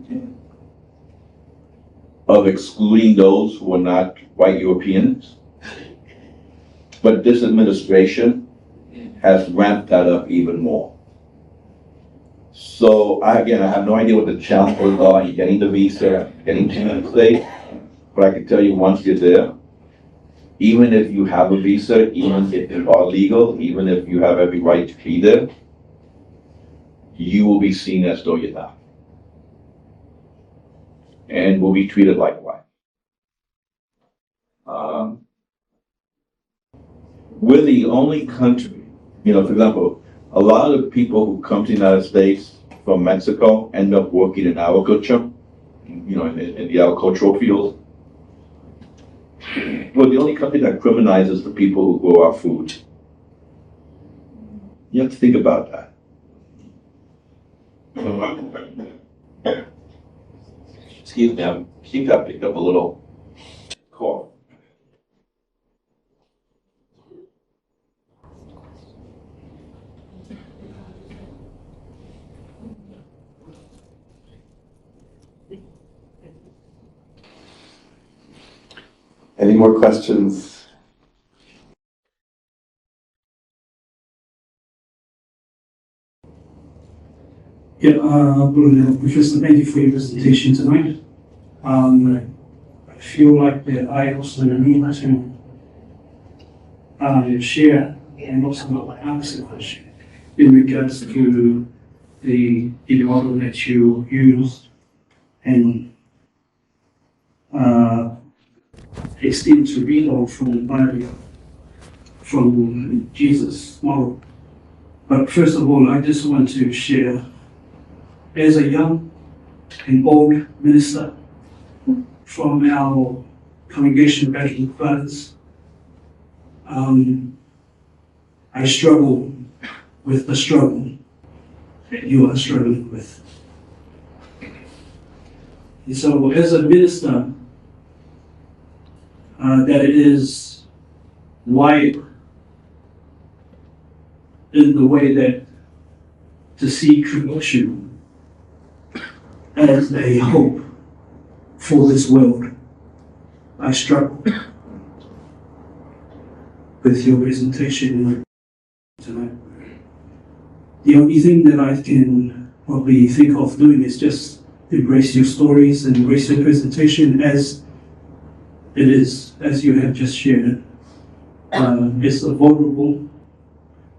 of excluding those who are not white Europeans. But this administration has ramped that up even more. So I have no idea what the challenges are in getting the visa, getting to the United States. But I can tell you once you're there, even if you have a visa, even if you are legal, even if you have every right to be there, you will be seen as though you're not. And will be treated like white. We're the only country, for example, a lot of the people who come to the United States from Mexico end up working in agriculture, in the agricultural field. We're the only country that criminalizes the people who grow our food. You have to think about that. Excuse me, I think I picked up a little cough. Any more questions? Yeah, Professor, thank you for your presentation tonight. I feel like that I also need to share and also ask a question in regards to the model that you used and extend to read all from the Bible, from Jesus' model. But first of all, I just want to share, as a young and old minister from our congregation back in France, I struggle with the struggle that you are struggling with. And so as a minister, that it is wide in the way that to see creation as a hope for this world. I struggle with your presentation tonight. The only thing that I can probably think of doing is just embrace your stories and embrace your presentation as it is, as you have just shared. It's vulnerable,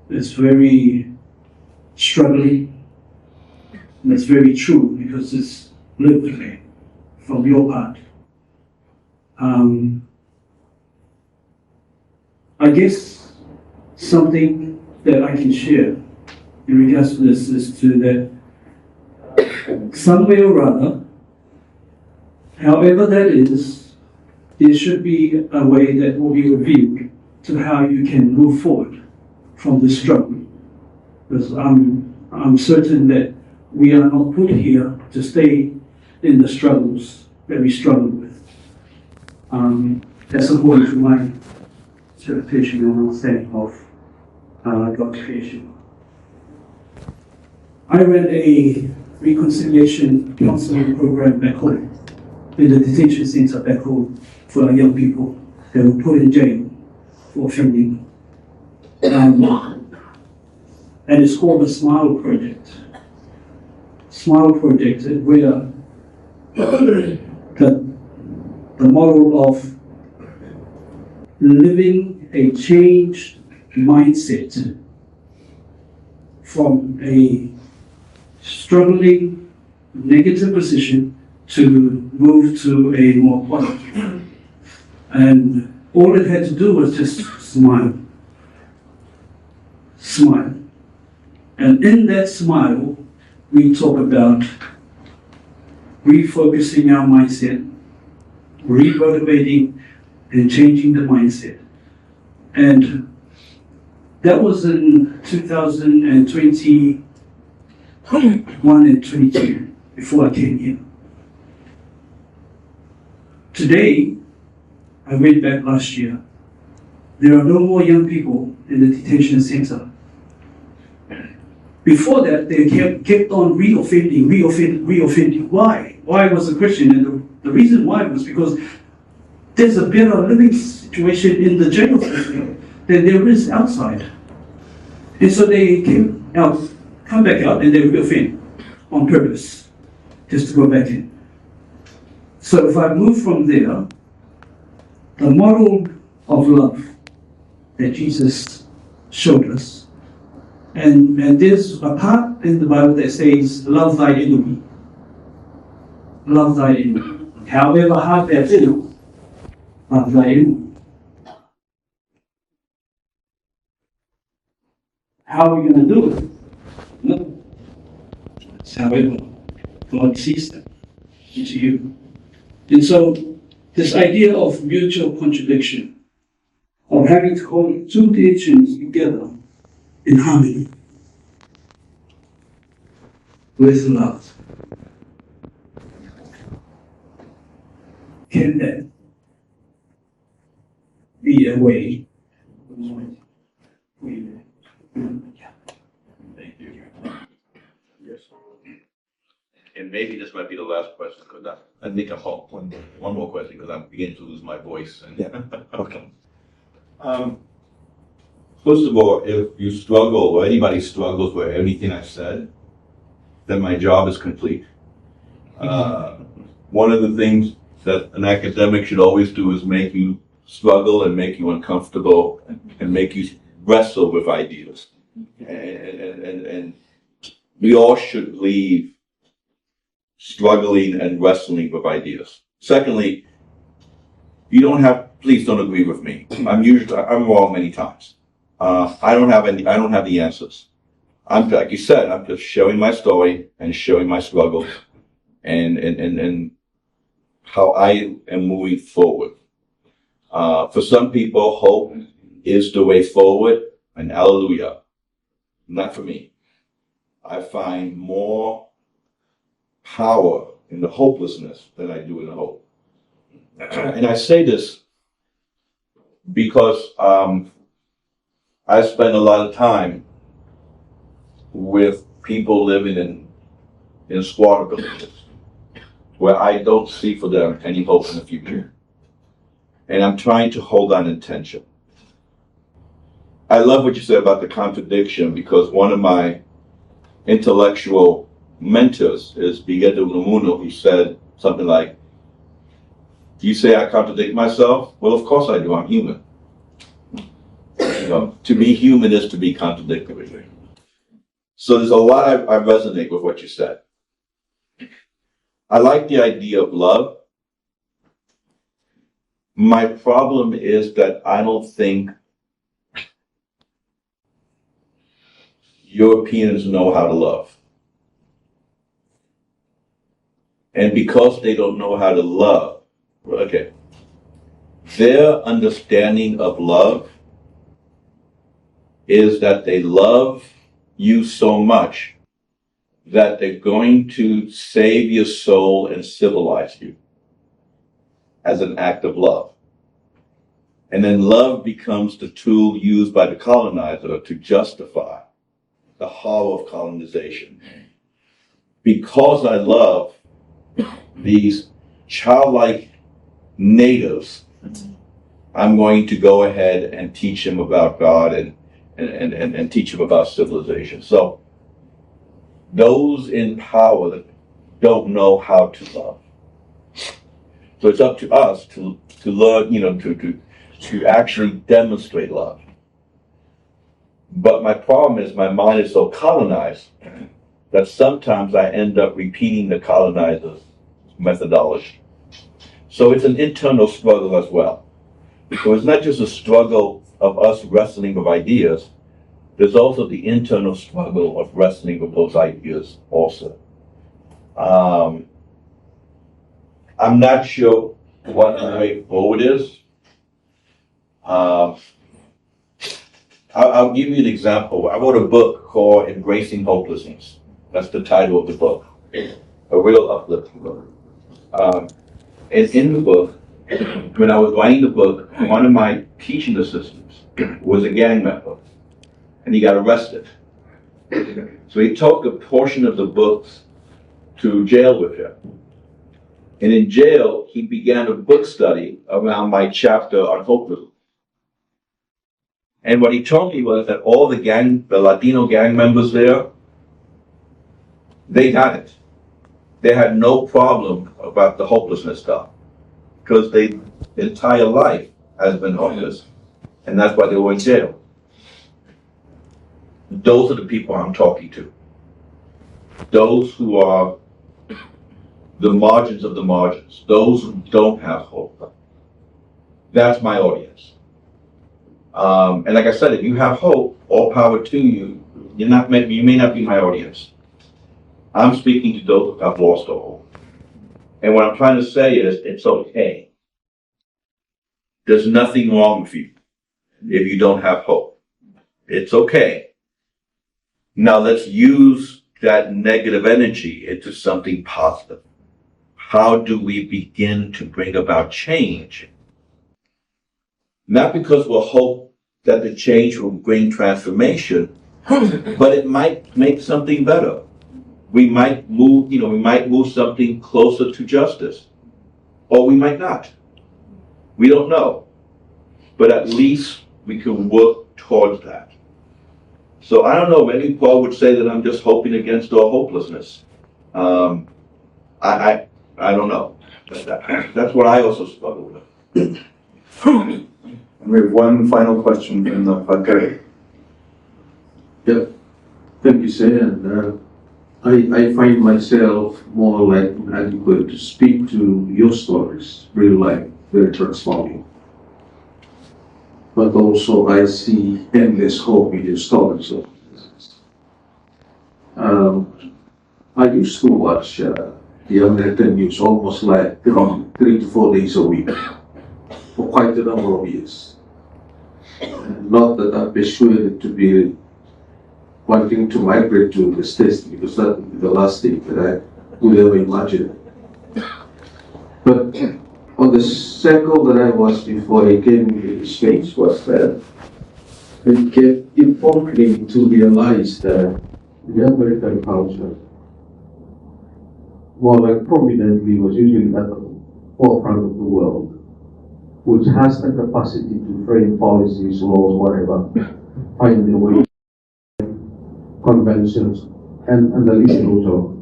it's very struggling, and it's very true because it's lived from your part. I guess something that I can share in regards to this is to that some way or other, however that is, there should be a way that will be revealed to how you can move forward from this struggle. Because I'm certain that we are not put here to stay in the struggles that we struggle with. That's according to my interpretation and understanding of God's creation. I ran a reconciliation counseling program back home, in the detention center back home, for young people that were put in jail for offending. And it's called the Smile Project. Smile Project, where the model of living a changed mindset from a struggling negative position to move to a more positive. And all it had to do was just smile. Smile. And in that smile, we talk about refocusing our mindset, remotivating and changing the mindset. And that was in 2021 and 22, before I came here. Today, I went back last year. There are no more young people in the detention center. Before that, they kept on reoffending. Why? Why was a Christian? And the reason why was because there's a better living situation in the jail system than there is outside. And so they come back out and they reoffend on purpose, just to go back in. So if I move from there, the model of love that Jesus showed us, and there's a part in the Bible that says, love thy enemy. Love thy enemy. However hard that feels, love thy enemy. How are we going to do it? No. It's however God sees them into you. And so, this idea of mutual contradiction, of having to hold two tensions together in harmony with love. Can that be a way? Thank you. Yes. And maybe this might be the last question, because I think I'm home. One more question, because I'm beginning to lose my voice. And Okay. First of all, if you struggle, or anybody struggles with anything I said, then my job is complete. One of the things that an academic should always do is make you struggle and make you uncomfortable and make you wrestle with ideas. And we all should leave struggling and wrestling with ideas. Secondly, you don't have, please don't agree with me. I'm wrong many times. I don't have the answers. Like you said, I'm just sharing my story and showing my struggles and how I am moving forward. For some people, hope is the way forward, and hallelujah. Not for me. I find more power in the hopelessness than I do in the hope. And I say this because I spend a lot of time with people living in squatter villages where I don't see for them any hope in the future. And I'm trying to hold on in tension. I love what you said about the contradiction, because one of my intellectual mentors is Miguel A, who said something like, you say I contradict myself? Well, of course I do, I'm human. You know, to be human is to be contradictory. So there's a lot I resonate with what you said. I like the idea of love. My problem is that I don't think Europeans know how to love. And because they don't know how to love, okay, their understanding of love is that they love you so much that they're going to save your soul and civilize you as an act of love. And then love becomes the tool used by the colonizer to justify the horror of colonization. Because I love these childlike natives, I'm going to go ahead and teach them about God and teach them about civilization. So those in power don't know how to love. So it's up to us to learn, to actually demonstrate love. But my problem is my mind is so colonized that sometimes I end up repeating the colonizer's methodology. So it's an internal struggle as well. So it's not just a struggle of us wrestling with ideas, there's also the internal struggle of wrestling with those ideas also. I'm not sure what the way forward is. I'll give you an example. I wrote a book called Embracing Hopelessness. That's the title of the book. A real uplifting book. And in the book, when I was writing the book, one of my teaching assistants was a gang member, and he got arrested. So he took a portion of the books to jail with him. And in jail, he began a book study around my chapter on hopelessness. And what he told me was that all the Latino gang members there, they got it. They had no problem about the hopelessness stuff because their entire life has been hopeless, and that's why they were in jail. Those are the people I'm talking to. Those who are the margins of the margins, those who don't have hope. That's my audience. And like I said, if you have hope, all power to you. You may not be my audience. I'm speaking to those who have lost all hope. And what I'm trying to say is, it's okay. There's nothing wrong with you if you don't have hope. It's okay. Now let's use that negative energy into something positive. How do we begin to bring about change? Not because we'll hope that the change will bring transformation, but it might make something better. We might move something closer to justice, or we might not. We don't know, but at least we can work towards that. So I don't know, maybe Paul would say that I'm just hoping against all hopelessness. I don't know. That's what I also struggle with. We have one final question from the faculty. Yeah, thank you, sir. And I find myself more like inadequate to speak to your stories, real life, very transforming. But also I see endless hope in your stories. I used to watch the American news almost like 3 to 4 days a week for quite a number of years. Not that I'm persuaded to be wanting to migrate to the States, because that would be the last thing that I would ever imagine. But on the circle that I was before I came to the States was that it informed me to realize that the American culture, more like prominently, was usually at the forefront of the world, which has the capacity to frame policies, laws, whatever, find the way, conventions, and the list goes on.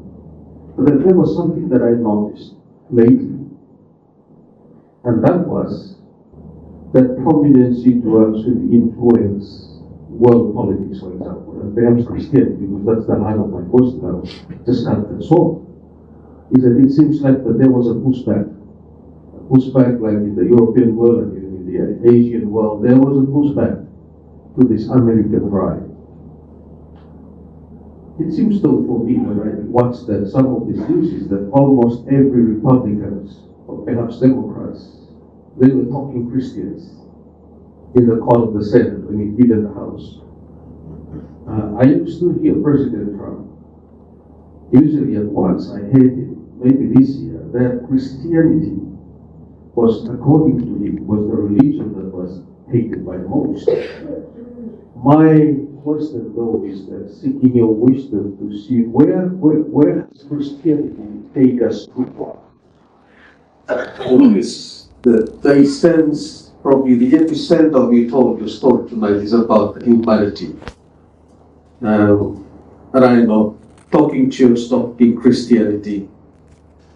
But there was something that I noticed lately, and that was that prominency to actually influence world politics, for example, and perhaps Christianity, because that's the line of my question now, just can't solve, is that it seems like that there was a pushback like in the European world and even in the Asian world, there was a pushback to this American drive. It seems though for me when I watch that some of these news is that almost every Republicans, or perhaps Democrats, they were talking Christians in the call of the Senate when he did in the House. I used to hear President Trump, usually at once, I heard him, maybe this year, that Christianity was, according to him, was the religion that was hated by most. My question though is that seeking your wisdom to see where does Christianity take us too far? The essence, probably the epicenter of it all, your story tonight is about humanity. And I know talking church, talking Christianity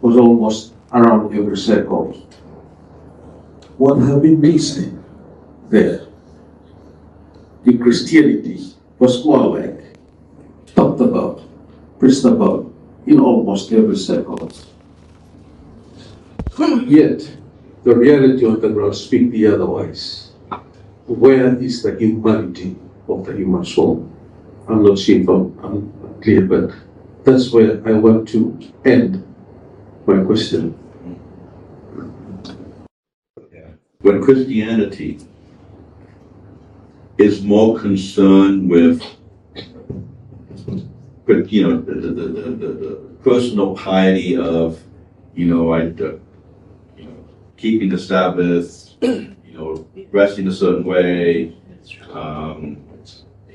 was almost around every circle. What have been missing there? The Christianity was more like talked about, preached about in almost every circle. Yet, the reality on the ground speaks the otherwise. Where is the humanity of the human soul? I'm not sure if I'm clear, but that's where I want to end my question. When Christianity is more concerned with, the personal piety of, keeping the Sabbath, dressing a certain way,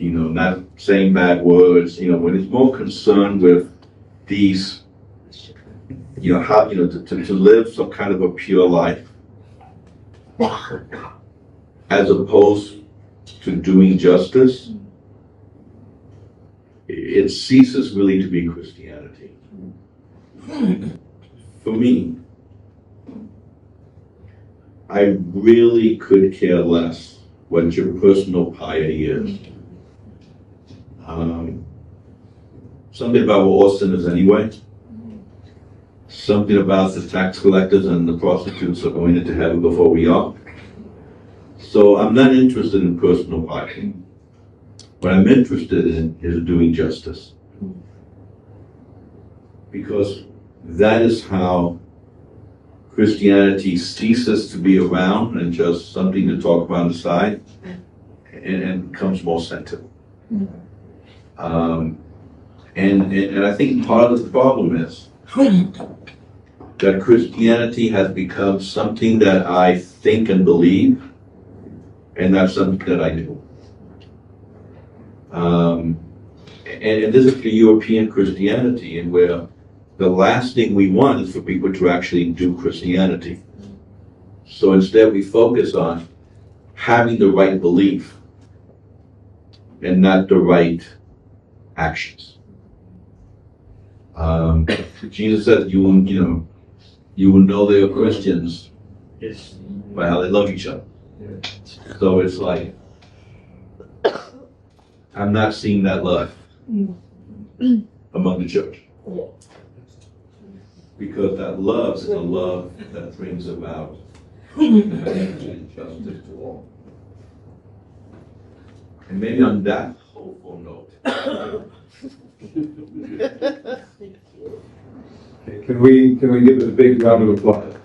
not saying bad words, when it's more concerned with these, to live some kind of a pure life, as opposed to doing justice, it ceases really to be Christianity. For me, I really could care less what your personal piety is. Something about what all sinners anyway. Something about the tax collectors and the prostitutes are going into heaven before we are. So I'm not interested in personal piety. What I'm interested in is doing justice. Because that is how Christianity ceases to be around and just something to talk about on the side and becomes more centered. And I think part of the problem is that Christianity has become something that I think and believe, and not something that I do. And this is for European Christianity, and where the last thing we want is for people to actually do Christianity. So instead we focus on having the right belief and not the right actions. Jesus said you will know they are Christians by how they love each other. So it's like, I'm not seeing that love among the church. Because that love is a love that brings about justice to all. And maybe on that hopeful note. Can we give it a big round of applause?